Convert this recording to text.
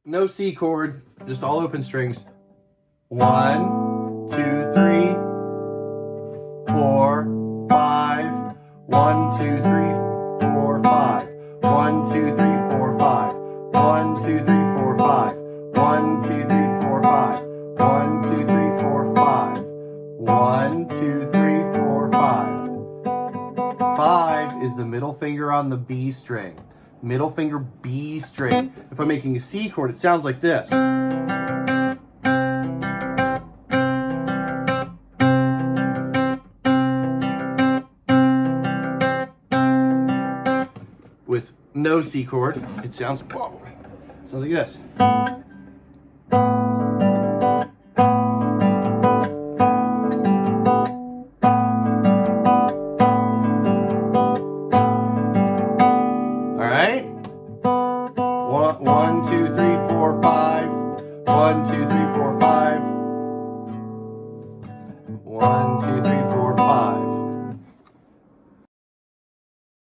No C chord, just all open strings. 1, 2, 3, 4, 5. 1, 2, 3, 4, 5. 1, 2, 3, 4, 5. 1, 2, 3, 4, 5. 1, 2, 3, 4, 5. 1, 2, 3, 4, 5. 1, 2, 3, 4, 5. 5 is the middle finger on the B string. Middle finger B string. If I'm making a C chord, it sounds like this. With no C chord, it sounds like this. All right. 1, 2, 3, 4, 5. 1, 2, 3, 4, 5. 1, 2, 3,